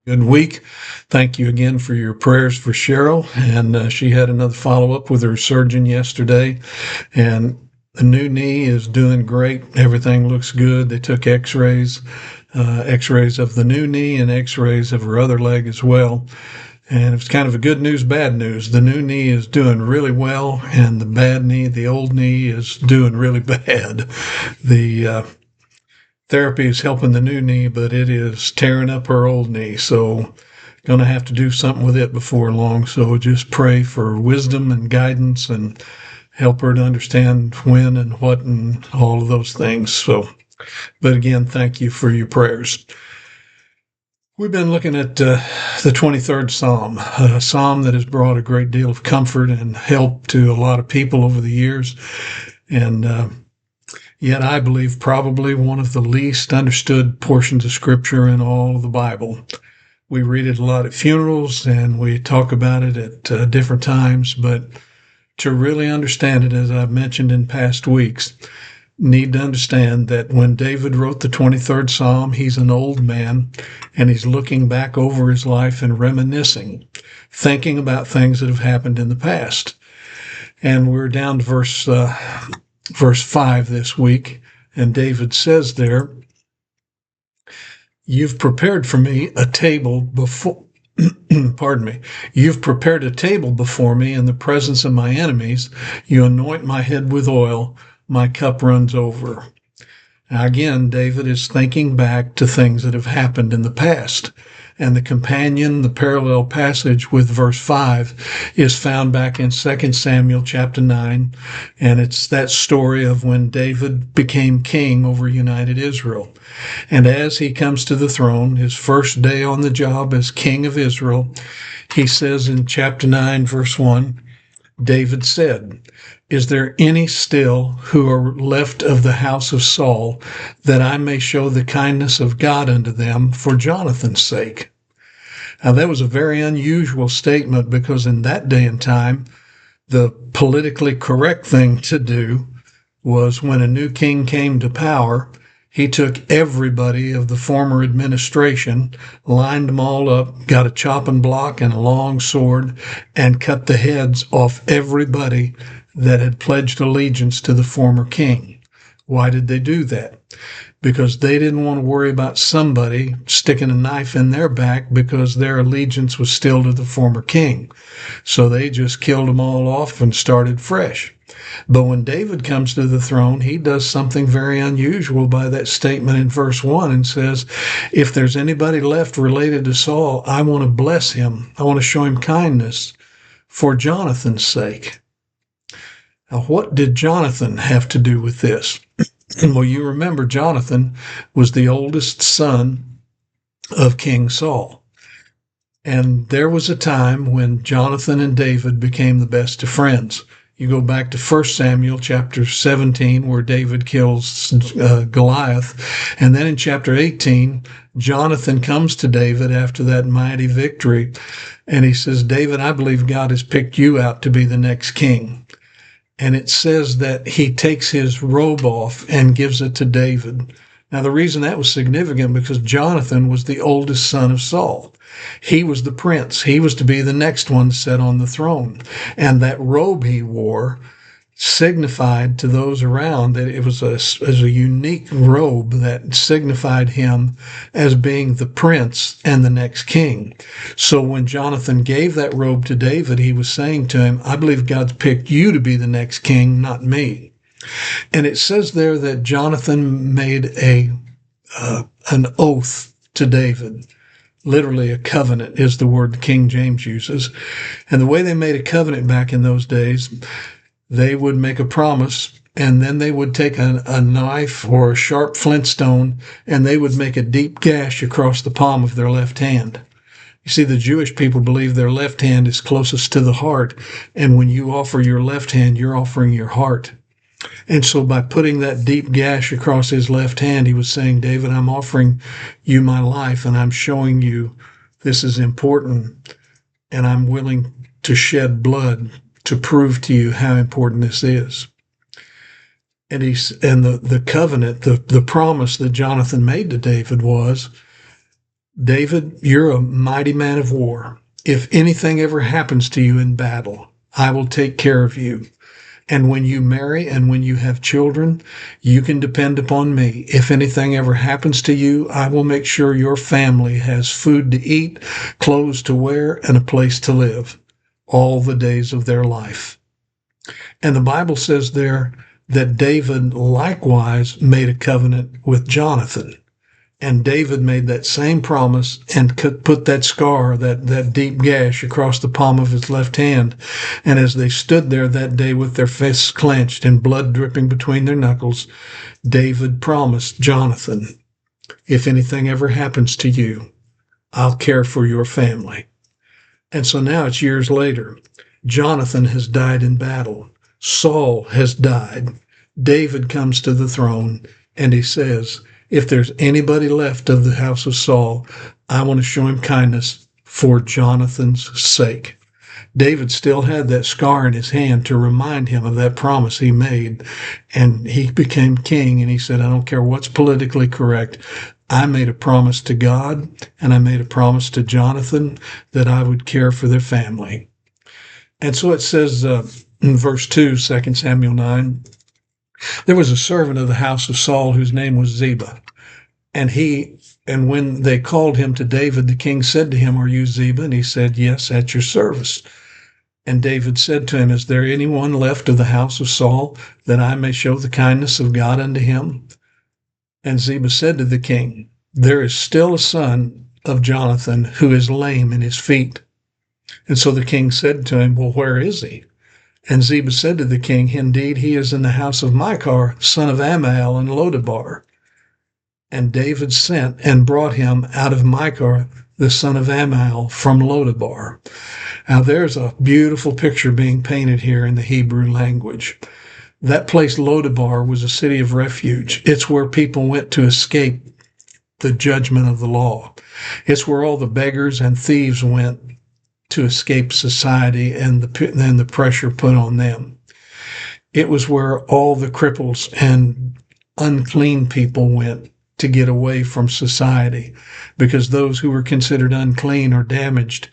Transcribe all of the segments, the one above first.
Good week. Thank you again for your prayers for Cheryl. And she had another follow up with her surgeon yesterday. And the new knee is doing great. Everything looks good. They took x-rays of the new knee and x-rays of her other leg as well. And it's kind of a good news, bad news. The new knee is doing really well, and the bad knee, the old knee, is doing really bad. The therapy is helping the new knee, but it is tearing up her old knee. So going to have to do something with it before long. So just pray for wisdom and guidance and help her to understand when and what and all of those things. So, but again, thank you for your prayers. We've been looking at the 23rd Psalm, a psalm that has brought a great deal of comfort and help to a lot of people over the years. And yet I believe probably one of the least understood portions of Scripture in all of the Bible. We read it a lot at funerals and we talk about it at different times, but to really understand it, as I've mentioned in past weeks, need to understand that when David wrote the 23rd Psalm, he's an old man and he's looking back over his life and reminiscing, thinking about things that have happened in the past. And we're down to verse 5 this week, and David says there, "You've prepared for me a table before, pardon me, you've prepared a table before me in the presence of my enemies. You anoint my head with oil, my cup runs over." Now again, David is thinking back to things that have happened in the past. And the parallel passage with verse 5 is found back in 2 Samuel chapter 9. And it's that story of when David became king over united Israel. And as he comes to the throne, his first day on the job as king of Israel, he says in chapter 9, verse 1, David said, "Is there any still who are left of the house of Saul, that I may show the kindness of God unto them for Jonathan's sake?" Now that was a very unusual statement, because in that day and time, the politically correct thing to do was, when a new king came to power, he took everybody of the former administration, lined them all up, got a chopping block and a long sword, and cut the heads off everybody that had pledged allegiance to the former king. Why did they do that? Because they didn't want to worry about somebody sticking a knife in their back because their allegiance was still to the former king. So they just killed them all off and started fresh. But when David comes to the throne, he does something very unusual by that statement in verse 1 and says, if there's anybody left related to Saul, I want to bless him. I want to show him kindness for Jonathan's sake. Now, what did Jonathan have to do with this? Well, you remember Jonathan was the oldest son of King Saul. And there was a time when Jonathan and David became the best of friends. You go back to 1 Samuel chapter 17, where David kills Goliath. And then in chapter 18, Jonathan comes to David after that mighty victory. And he says, David, I believe God has picked you out to be the next king. And it says that he takes his robe off and gives it to David. Now, the reason that was significant, because Jonathan was the oldest son of Saul. He was the prince. He was to be the next one to sit on the throne. And that robe he wore signified to those around that it was a unique robe that signified him as being the prince and the next king. So when Jonathan gave that robe to David, he was saying to him, I believe God's picked you to be the next king, not me. And it says there that Jonathan made an oath to David. Literally, a covenant is the word King James uses. And the way they made a covenant back in those days, they would make a promise, and then they would take a knife or a sharp flintstone, and they would make a deep gash across the palm of their left hand. You see, the Jewish people believe their left hand is closest to the heart, and when you offer your left hand, you're offering your heart. And so by putting that deep gash across his left hand, he was saying, David, I'm offering you my life, and I'm showing you this is important, and I'm willing to shed blood to prove to you how important this is. And the covenant, the promise that Jonathan made to David was, David, you're a mighty man of war. If anything ever happens to you in battle, I will take care of you. And when you marry and when you have children, you can depend upon me. If anything ever happens to you, I will make sure your family has food to eat, clothes to wear, and a place to live all the days of their life. And the Bible says there that David likewise made a covenant with Jonathan. And David made that same promise and put that scar, that deep gash across the palm of his left hand. And as they stood there that day with their fists clenched and blood dripping between their knuckles, David promised Jonathan, if anything ever happens to you, I'll care for your family. And so now it's years later. Jonathan has died in battle. Saul has died. David comes to the throne and he says, if there's anybody left of the house of Saul, I want to show him kindness for Jonathan's sake. David still had that scar in his hand to remind him of that promise he made. And he became king and he said, I don't care what's politically correct. I made a promise to God and I made a promise to Jonathan that I would care for their family. And so it says in verse 2, 2 Samuel 9, there was a servant of the house of Saul whose name was Ziba. And when they called him to David, the king said to him, are you Ziba? And he said, yes, at your service. And David said to him, is there anyone left of the house of Saul that I may show the kindness of God unto him? And Ziba said to the king, there is still a son of Jonathan who is lame in his feet. And so the king said to him, well, where is he? And Ziba said to the king, indeed, he is in the house of Machir, son of Ammiel, in Lodabar. And David sent and brought him out of Machir, the son of Ammiel, from Lodabar. Now there's a beautiful picture being painted here in the Hebrew language. That place, Lodabar, was a city of refuge. It's where people went to escape the judgment of the law. It's where all the beggars and thieves went to escape society and the pressure put on them. It was where all the cripples and unclean people went to get away from society, because those who were considered unclean or damaged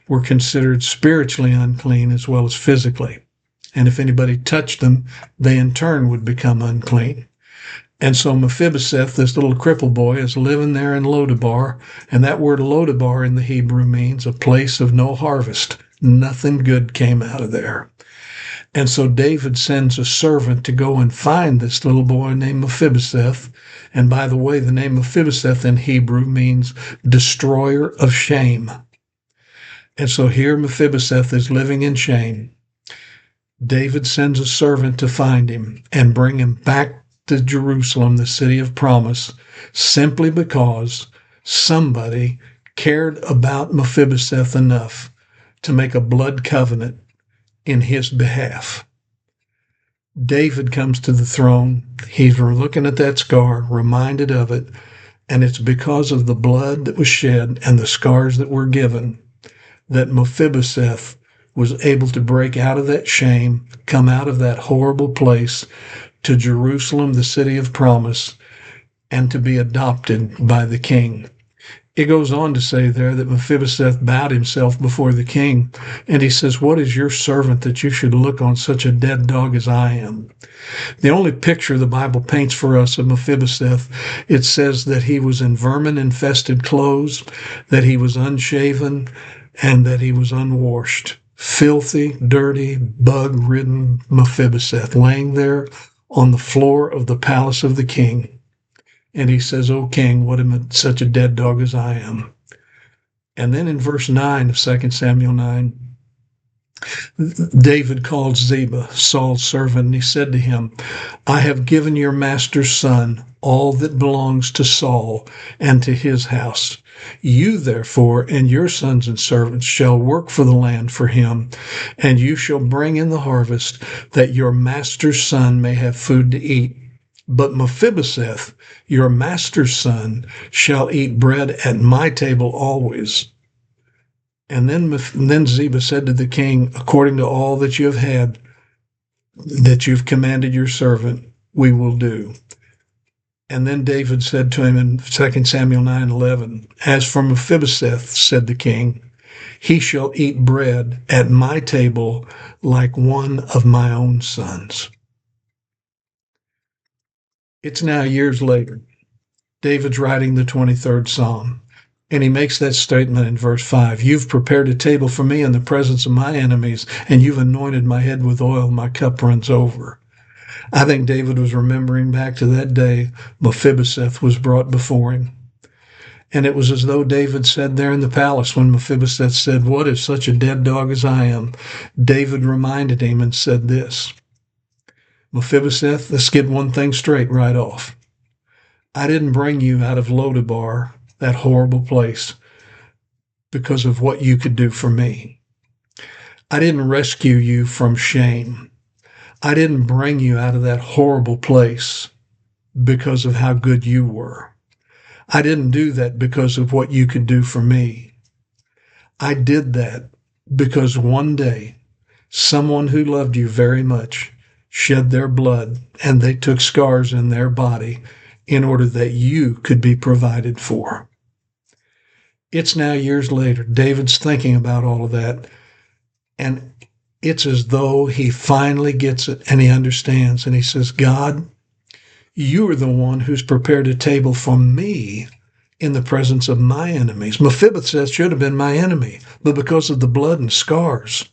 were considered spiritually unclean as well as physically. And if anybody touched them, they in turn would become unclean. And so Mephibosheth, this little cripple boy, is living there in Lodabar, and that word Lodabar in the Hebrew means a place of no harvest. Nothing good came out of there. And so David sends a servant to go and find this little boy named Mephibosheth. And by the way, the name Mephibosheth in Hebrew means destroyer of shame. And so here Mephibosheth is living in shame. David sends a servant to find him and bring him back to Jerusalem, the city of promise, simply because somebody cared about Mephibosheth enough to make a blood covenant in his behalf. David comes to the throne. He's looking at that scar, reminded of it, and it's because of the blood that was shed and the scars that were given that Mephibosheth was able to break out of that shame, come out of that horrible place to Jerusalem, the city of promise, and to be adopted by the king. It goes on to say there that Mephibosheth bowed himself before the king, and he says, what is your servant that you should look on such a dead dog as I am? The only picture the Bible paints for us of Mephibosheth, it says that he was in vermin-infested clothes, that he was unshaven, and that he was unwashed. Filthy, dirty, bug-ridden Mephibosheth laying there on the floor of the palace of the king. And he says, O king, what am I, such a dead dog as I am? And then in verse 9 of 2 Samuel 9, David called Ziba, Saul's servant, and he said to him, I have given your master's son all that belongs to Saul and to his house. You, therefore, and your sons and servants shall work for the land for him, and you shall bring in the harvest, that your master's son may have food to eat. But Mephibosheth, your master's son, shall eat bread at my table always. And then Ziba said to the king, according to all that you have had, that you've commanded your servant, we will do. And then David said to him in 2 Samuel 9:11, "As for Mephibosheth," said the king, "he shall eat bread at my table like one of my own sons." It's now years later. David's writing the 23rd Psalm, and he makes that statement in verse 5. "You've prepared a table for me in the presence of my enemies, and you've anointed my head with oil, my cup runs over." I think David was remembering back to that day Mephibosheth was brought before him. And it was as though David said there in the palace when Mephibosheth said, "What is such a dead dog as I am?" David reminded him and said this, "Mephibosheth, let's get one thing straight right off. I didn't bring you out of Lodabar, that horrible place, because of what you could do for me. I didn't rescue you from shame. I didn't bring you out of that horrible place because of how good you were. I didn't do that because of what you could do for me. I did that because one day someone who loved you very much shed their blood and they took scars in their body in order that you could be provided for." It's now years later. David's thinking about all of that, and it's as though he finally gets it and he understands. And he says, "God, you are the one who's prepared a table for me in the presence of my enemies." Mephibosheth should have been my enemy, but because of the blood and scars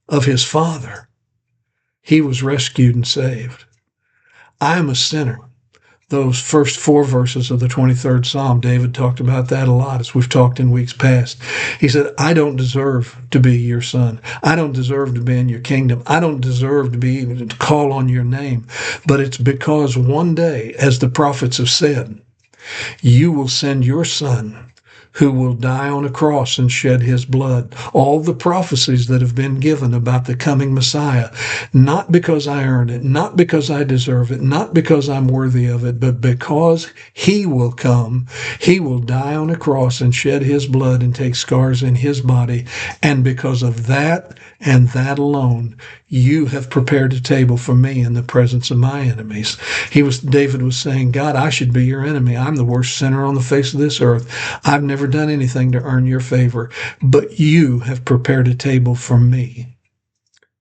of his father, he was rescued and saved. I am a sinner. Those first 4 verses of the 23rd Psalm, David talked about that a lot as we've talked in weeks past. He said, "I don't deserve to be your son. I don't deserve to be in your kingdom. I don't deserve to be even to call on your name. But it's because one day, as the prophets have said, you will send your son who will die on a cross and shed his blood." All the prophecies that have been given about the coming Messiah, not because I earn it, not because I deserve it, not because I'm worthy of it, but because he will come, he will die on a cross and shed his blood and take scars in his body. And because of that and that alone, you have prepared a table for me in the presence of my enemies. David was saying, "God, I should be your enemy. I'm the worst sinner on the face of this earth. I've never done anything to earn your favor, but you have prepared a table for me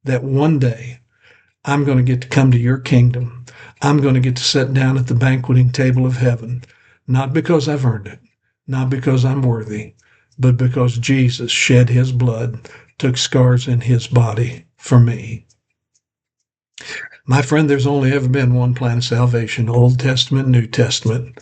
that one day I'm going to get to come to your kingdom. I'm going to get to sit down at the banqueting table of heaven, not because I've earned it, not because I'm worthy, but because Jesus shed his blood, took scars in his body for me." My friend, there's only ever been one plan of salvation, Old Testament, New Testament.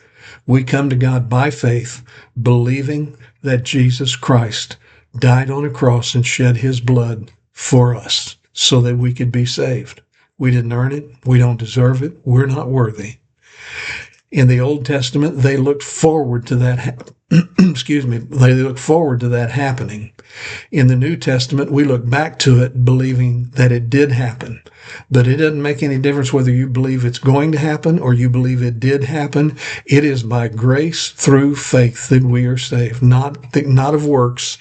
We come to God by faith, believing that Jesus Christ died on a cross and shed his blood for us so that we could be saved. We didn't earn it. We don't deserve it. We're not worthy. In the Old Testament, they looked forward to that. They looked forward to that happening. In the New Testament, we look back to it believing that it did happen. But it doesn't make any difference whether you believe it's going to happen or you believe it did happen. It is by grace through faith that we are saved, not of works,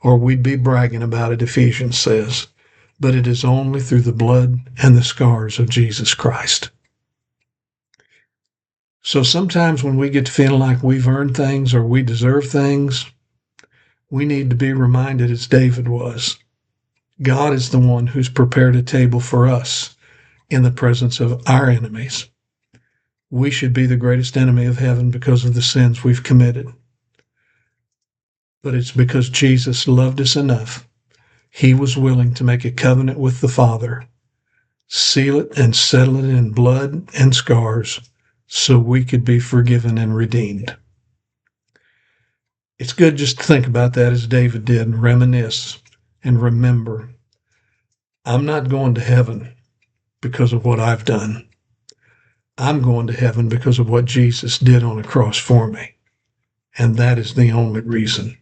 or we'd be bragging about it, Ephesians says. But it is only through the blood and the scars of Jesus Christ. So sometimes when we get to feeling like we've earned things or we deserve things, we need to be reminded, as David was, God is the one who's prepared a table for us in the presence of our enemies. We should be the greatest enemy of heaven because of the sins we've committed. But it's because Jesus loved us enough. He was willing to make a covenant with the Father, seal it and settle it in blood and scars so we could be forgiven and redeemed. It's good just to think about that as David did and reminisce and remember. I'm not going to heaven because of what I've done. I'm going to heaven because of what Jesus did on the cross for me. And that is the only reason.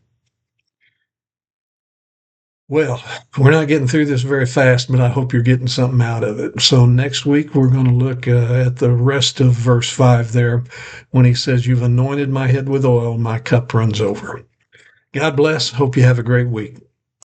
Well, we're not getting through this very fast, but I hope you're getting something out of it. So next week, we're going to look at the rest of verse 5 there when he says, "You've anointed my head with oil, my cup runs over." God bless. Hope you have a great week.